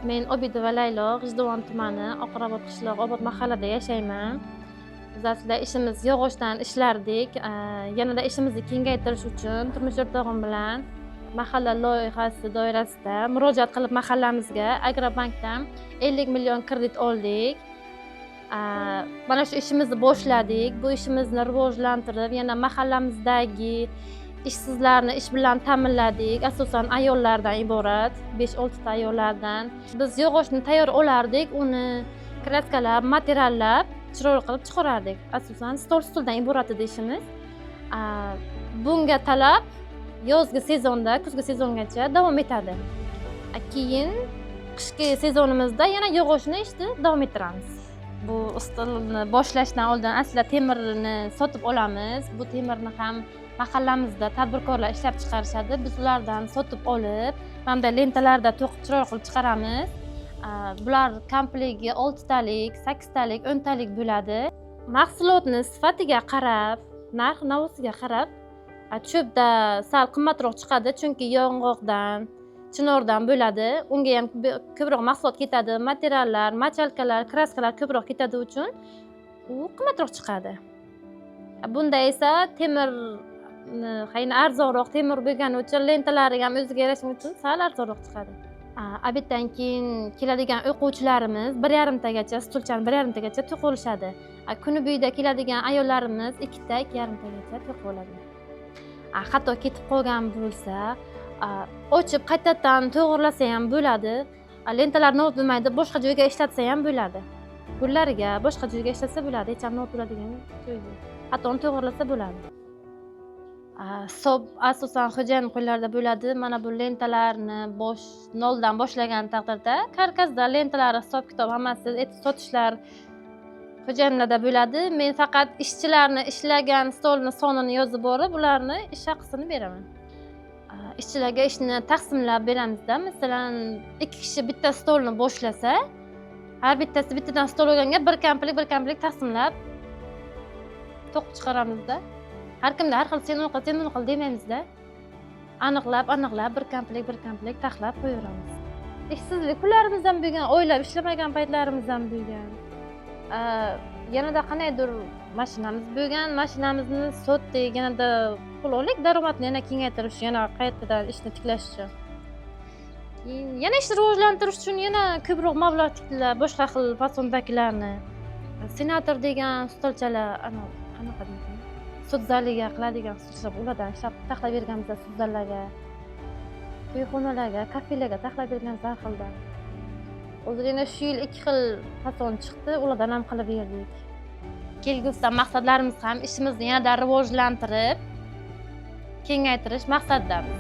Men Obidova Laylo, G'ijduvon tumani, Oqirobod qishlog'i, Obod mahallada yashayman. Biz aslida ishimiz yog'ochdan ishlardik. Yanada ishimizni kengaytirish uchun turmush o'rtog'im bilan mahalla loyihasi doirasida murojaat qilib mahallamizga Agrobankdan 50 million kredit oldik. Mana shu ishimizni boshladik. Bu ishimizni rivojlantirib, yana mahallamizdagi ishsizlarni ish bilan ta'minladik. Asosan ayollardan iborat, 5-6 ta ayollardan. Biz yog'ochni tayyor olardik, uni kraskalab, materiallab, chiroyli qilib chiqarardik. Asosan stol-stuldan iborat edi ishimiz. Bunga talab yozgi sezonda, kuzgi sezongacha davom etadi. Keyin qishki sezonimizda yana yog'ochni ishni davom ettiramiz. Bu stolni boshlashdan oldin aslida temirni sotib olamiz. Bu temirni ham mahallamizda tadbirkorlar ishlab chiqarishadi. Biz ulardan sotib olib, mana lentalarda to'qib chiroyli qilib chiqaramiz. Bular komplektiga 6 talik, 8 talik, 10 talik bo'ladi. Mahsulotni sifatiga qarab, narx-navosiga qarab, cho'pda sal qimmatroq chiqadi, chunki yong'oqdan, chinordan bo'ladi. Unga ham ko'proq mahsulot ketadi, materiallar, machalkalar, kraskalar ko'proq ketadi uchun u qimmatroq chiqadi. Bunda esa temir arzonroq temir bo'lgani uchun lentalari ham o'ziga yarasha uchun sal arzonroq chiqadi. Obeddan keyin keladigan o'quvchilarimiz 1,5 tagacha, stulchani 1,5 tagacha to'q olishadi. Kuni bo'yida keladigan ayollarimiz 2 ta, 2,5 tagacha to'q oladi. Hatto ketib qolgan bo'lsa, ochib qaytadan to'g'rilasa ham bo'ladi. Lentalar novat bo'lmaydi, boshqa joyga ishlatsa ham bo'ladi. Gullariga boshqa joyga ishlatsa bo'ladi, hech ham novat bo'ladigan joyga. Hatto uni to'g'rilasa bo'ladi. Hisob asosan xo'jayin qo'llarida bo'ladi. Mana bu lentalarni noldan boshlagan taqdirda karkasda lentalari hisob-kitob hammasi sotishlar xo'jayinlarda bo'ladi. Men faqat ishchilarni ishlagan stolni sonini yozib borib, ularni ish haqisini beraman. Ishchilarga ishni taqsimlab beramizda. Masalan, 2 kishi bitta stolni boshlasa, har bittasi bittadan stol olganga bir komplekt taqsimlab to'qib chiqaramizda. Har kimda har xil sen uni qil demaymizda. Aniqlab bir komplekt taxlab qo'yaveramiz. Ishsizlik kunlarimiz ham bo'lgan, oylab ishlamagan paytlarimiz ham bo'lgan. Yanada qanaydir mashinamiz bo'lgan, mashinamizni sotdik, yanada pul oldik, daromadni yana kengaytirish, yana qaytadan ishni tiklash uchun. Yana ishni rivojlantirish uchun yana ko'proq mablag' tikdilar, boshqa xil fasondagilarni. Senator degan stolchalar, qanaqa deydi? Sud zaliga qiladigan stolchalar, ulardan ishlab taxlab berganmiz sud zallarga, to'yxonalarga, kafelarga taxlab berganmiz har xildan. Hozir yana shu yil 2 xil fason chiqdi, ulardan ham qilib berdik. Kelgusida maqsadlarimiz ham ishimizni yanada rivojlantirib, kengaytirish maqsadidamiz.